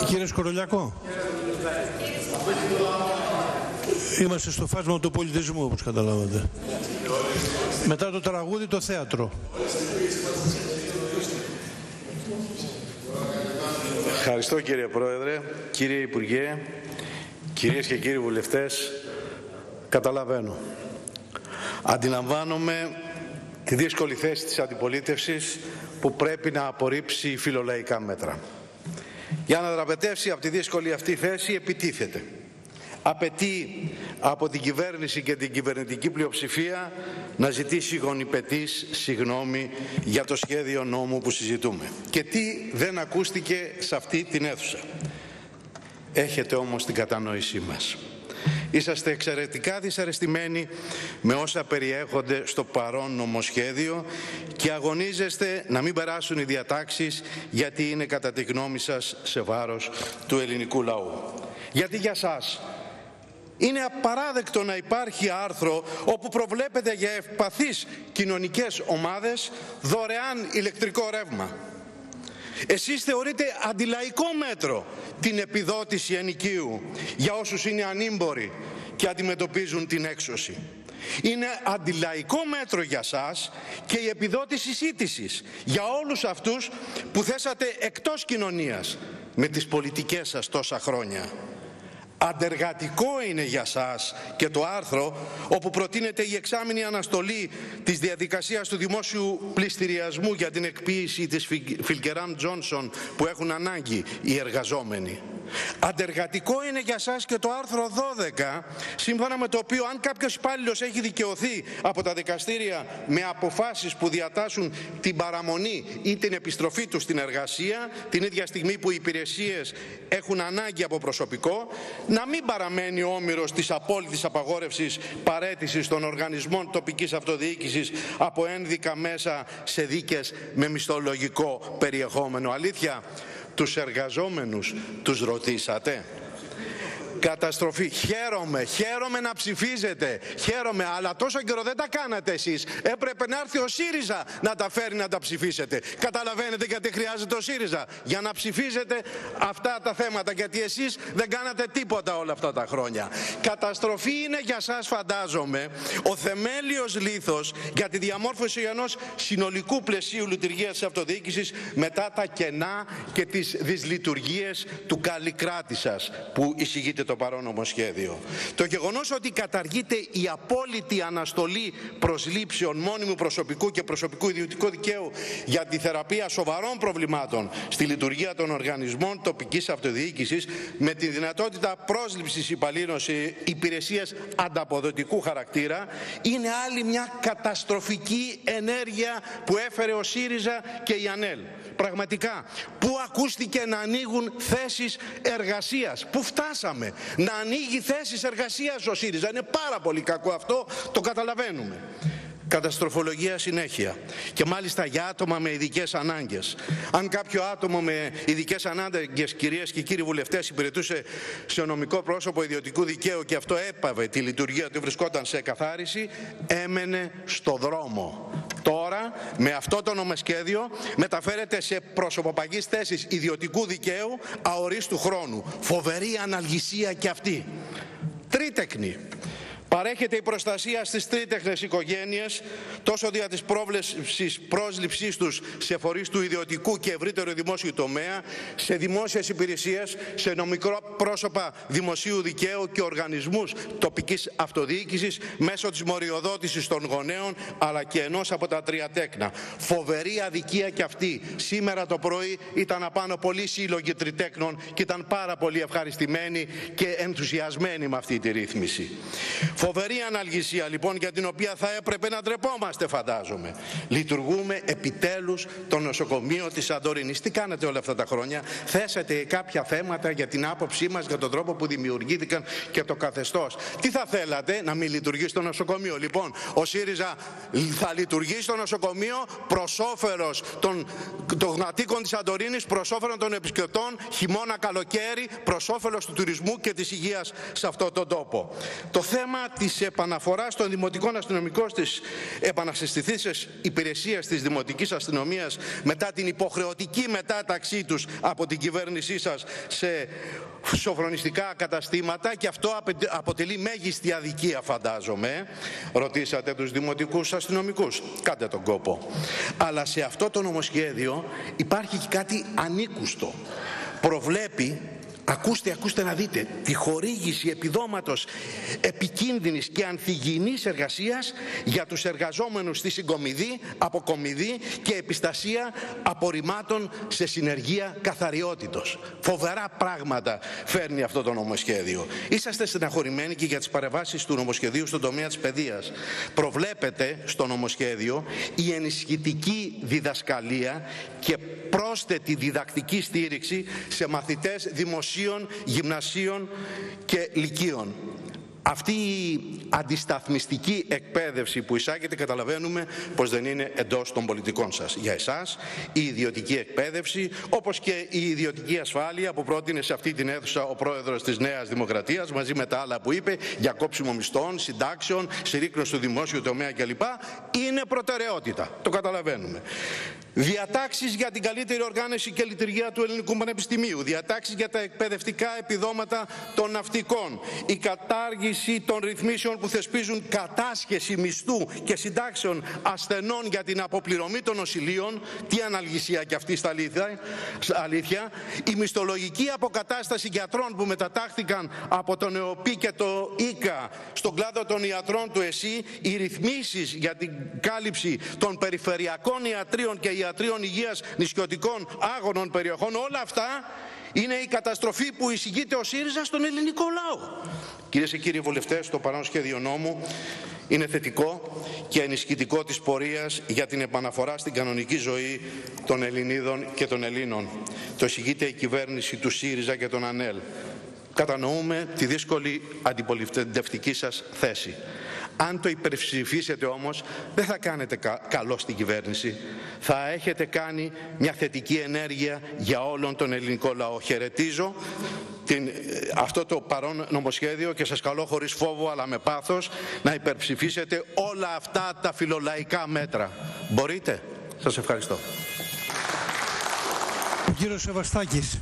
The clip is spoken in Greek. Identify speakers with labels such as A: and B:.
A: Κύριε Σκορολιακό, είμαστε στο φάσμα του πολιτισμού, όπως καταλάβατε. Μετά το τραγούδι, το θέατρο.
B: Ευχαριστώ κύριε Πρόεδρε, κύριε Υπουργέ, κυρίες και κύριοι βουλευτές. Καταλαβαίνω. Αντιλαμβάνομαι τη δύσκολη θέση της αντιπολίτευσης που πρέπει να απορρίψει φιλολαϊκά μέτρα. Για να δραπετεύσει από τη δύσκολη αυτή θέση επιτίθεται. Απαιτεί από την κυβέρνηση και την κυβερνητική πλειοψηφία να ζητήσει γονιπετής συγγνώμη για το σχέδιο νόμου που συζητούμε. Και τι δεν ακούστηκε σε αυτή την αίθουσα. Έχετε όμως την κατανόησή μας. Είσαστε εξαιρετικά δυσαρεστημένοι με όσα περιέχονται στο παρόν νομοσχέδιο και αγωνίζεστε να μην περάσουν οι διατάξεις γιατί είναι κατά τη γνώμη σας σε βάρος του ελληνικού λαού. Γιατί για σας είναι απαράδεκτο να υπάρχει άρθρο όπου προβλέπεται για ευπαθείς κοινωνικές ομάδες δωρεάν ηλεκτρικό ρεύμα. Εσείς θεωρείτε αντιλαϊκό μέτρο την επιδότηση ενοικίου για όσους είναι ανήμποροι και αντιμετωπίζουν την έξωση. Είναι αντιλαϊκό μέτρο για σας και η επιδότηση σύντησης για όλους αυτούς που θέσατε εκτός κοινωνίας με τις πολιτικές σας τόσα χρόνια. Αντεργατικό είναι για σας και το άρθρο όπου προτείνεται η εξάμηνη αναστολή της διαδικασίας του δημόσιου πληστηριασμού για την εκποίηση της Φιλκεράμ Τζόνσον που έχουν ανάγκη οι εργαζόμενοι. Αντεργατικό είναι για σας και το άρθρο 12, σύμφωνα με το οποίο αν κάποιος υπάλληλος έχει δικαιωθεί από τα δικαστήρια με αποφάσεις που διατάσσουν την παραμονή ή την επιστροφή του στην εργασία, την ίδια στιγμή που οι υπηρεσίες έχουν ανάγκη από προσωπικό, να μην παραμένει όμηρος της απόλυτης απαγόρευσης παραίτησης των οργανισμών τοπικής αυτοδιοίκησης από ένδικα μέσα σε δίκες με μισθολογικό περιεχόμενο. Αλήθεια, τους εργαζόμενους τους ρωτήσατε? Καταστροφή. Χαίρομαι να ψηφίζετε. Χαίρομαι, αλλά τόσο καιρό δεν τα κάνατε εσείς. Έπρεπε να έρθει ο ΣΥΡΙΖΑ να τα φέρει να τα ψηφίσετε. Καταλαβαίνετε γιατί χρειάζεται ο ΣΥΡΙΖΑ? Για να ψηφίζετε αυτά τα θέματα. Γιατί εσείς δεν κάνατε τίποτα όλα αυτά τα χρόνια. Καταστροφή είναι για σας, φαντάζομαι, ο θεμέλιος λίθος για τη διαμόρφωση ενός συνολικού πλαισίου λειτουργίας της αυτοδιοίκησης μετά τα κενά και τις δυσλειτουργίες του καλλικράτη σας που εισηγείται το παρόν νομοσχέδιο. Το γεγονός ότι καταργείται η απόλυτη αναστολή προσλήψεων μόνιμου προσωπικού και προσωπικού ιδιωτικού δικαίου για τη θεραπεία σοβαρών προβλημάτων στη λειτουργία των οργανισμών τοπικής αυτοδιοίκησης με τη δυνατότητα πρόσληψης υπαλλήλων σε υπηρεσίες ανταποδοτικού χαρακτήρα είναι άλλη μια καταστροφική ενέργεια που έφερε ο ΣΥΡΙΖΑ και η ΑΝΕΛ. Πραγματικά, πού ακούστηκε να ανοίγουν θέσεις εργασίας? Πού φτάσαμε? Να ανοίγει θέσεις εργασίας ο ΣΥΡΙΖΑ. Είναι πάρα πολύ κακό αυτό, το καταλαβαίνουμε. Καταστροφολογία συνέχεια. Και μάλιστα για άτομα με ειδικές ανάγκες. Αν κάποιο άτομο με ειδικές ανάγκες, κυρίες και κύριοι βουλευτές, υπηρετούσε σε νομικό πρόσωπο ιδιωτικού δικαίου και αυτό έπαβε τη λειτουργία του, βρισκόταν σε εκαθάριση, έμενε στο δρόμο. Τώρα, με αυτό το νομοσχέδιο, μεταφέρεται σε προσωποπαγείς θέσεις ιδιωτικού δικαίου αορίστου χρόνου. Φοβερή αναλγησία και αυτή. Τρίτεκνη. Παρέχεται η προστασία στις τρίτεχνες οικογένειες τόσο δια της πρόβλεψης πρόσληψής τους σε φορείς του ιδιωτικού και ευρύτερου δημόσιου τομέα, σε δημόσιες υπηρεσίες, σε νομικά πρόσωπα δημοσίου δικαίου και οργανισμούς τοπικής αυτοδιοίκησης μέσω της μοριοδότησης των γονέων αλλά και ενός από τα τρία τέκνα. Φοβερή αδικία και αυτή. Σήμερα το πρωί ήταν απάνω πολλοί σύλλογοι τριτέκνων και ήταν πάρα πολύ ευχαριστημένοι και ενθουσιασμένοι με αυτή τη ρύθμιση. Φοβερή αναλγησία λοιπόν για την οποία θα έπρεπε να ντρεπόμαστε, φαντάζομαι. Λειτουργούμε επιτέλους το νοσοκομείο της Σαντορίνης. Τι κάνετε όλα αυτά τα χρόνια? Θέσατε κάποια θέματα για την άποψή μας για τον τρόπο που δημιουργήθηκαν και το καθεστώς. Τι θα θέλατε? Να μην λειτουργήσει το νοσοκομείο? Λοιπόν, ο ΣΥΡΙΖΑ θα λειτουργήσει το νοσοκομείο προς όφελος των κατοίκων της Σαντορίνης, προς όφελος των επισκεπτών χειμώνα καλοκαίρι, προς όφελος του τουρισμού και της υγείας σε αυτόν τον τόπο. Το θέμα της επαναφοράς των δημοτικών αστυνομικών στις επανασυστηθήσεις υπηρεσίες της δημοτικής αστυνομίας μετά την υποχρεωτική μετάταξή τους από την κυβέρνησή σας σε σοφρονιστικά καταστήματα, και αυτό αποτελεί μέγιστη αδικία, φαντάζομαι. Ρωτήσατε τους δημοτικούς αστυνομικούς, κάντε τον κόπο. Αλλά σε αυτό το νομοσχέδιο υπάρχει και κάτι ανήκουστο. Προβλέπει, ακούστε να δείτε, τη χορήγηση επιδόματος επικίνδυνης και ανθυγιεινής εργασίας για τους εργαζόμενους στη συγκομιδή, αποκομιδή και επιστασία απορριμμάτων σε συνεργεία καθαριότητος. Φοβερά πράγματα φέρνει αυτό το νομοσχέδιο. Είσαστε στεναχωρημένοι και για τις παρεμβάσεις του νομοσχεδίου στον τομέα της παιδείας. Προβλέπεται στο νομοσχέδιο η ενισχυτική διδασκαλία και πρόσθετη διδακτική στήριξη σε μαθητές δημοσίων, γυμνασίων και λυκείων. Αυτή η αντισταθμιστική εκπαίδευση που εισάγεται, καταλαβαίνουμε πως δεν είναι εντός των πολιτικών σας. Για εσάς η ιδιωτική εκπαίδευση, όπως και η ιδιωτική ασφάλεια που πρότεινε σε αυτή την αίθουσα ο πρόεδρος της Νέας Δημοκρατίας, μαζί με τα άλλα που είπε για κόψιμο μισθών, συντάξεων, συρρίκνωση του δημόσιου τομέα κλπ, είναι προτεραιότητα. Το καταλαβαίνουμε. Διατάξεις για την καλύτερη οργάνωση και λειτουργία του Ελληνικού Πανεπιστημίου, διατάξεις για τα εκπαιδευτικά επιδόματα των ναυτικών, η κατάργηση των ρυθμίσεων που θεσπίζουν κατάσχεση μισθού και συντάξεων ασθενών για την αποπληρωμή των νοσηλείων, τι αναλγησία κι αυτή στα αλήθεια, η μισθολογική αποκατάσταση γιατρών που μετατάχθηκαν από τον ΕΟΠΗ και το ΙΚΑ στον κλάδο των ιατρών του ΕΣΥ, οι ρυθμίσεις για την κάλυψη των περιφερειακών ιατρίων και ιατρίων υγείας νησιωτικών άγωνων περιοχών, όλα αυτά είναι η καταστροφή που εισηγείται ο ΣΥΡΙΖΑ στον ελληνικό λαό. Κυρίες και κύριοι βουλευτές, το παρόν σχέδιο νόμου είναι θετικό και ενισχυτικό της πορείας για την επαναφορά στην κανονική ζωή των Ελληνίδων και των Ελλήνων. Το εισηγείται η κυβέρνηση του ΣΥΡΙΖΑ και των ΑΝΕΛ. Κατανοούμε τη δύσκολη αντιπολιτευτική σας θέση. Αν το υπερψηφίσετε όμως, δεν θα κάνετε καλό στην κυβέρνηση. Θα έχετε κάνει μια θετική ενέργεια για όλον τον ελληνικό λαό. Χαιρετίζω αυτό το παρόν νομοσχέδιο και σας καλώ χωρίς φόβο αλλά με πάθος να υπερψηφίσετε όλα αυτά τα φιλολαϊκά μέτρα. Μπορείτε. Σας ευχαριστώ.
A: Ο κύριος Σεβαστάκης.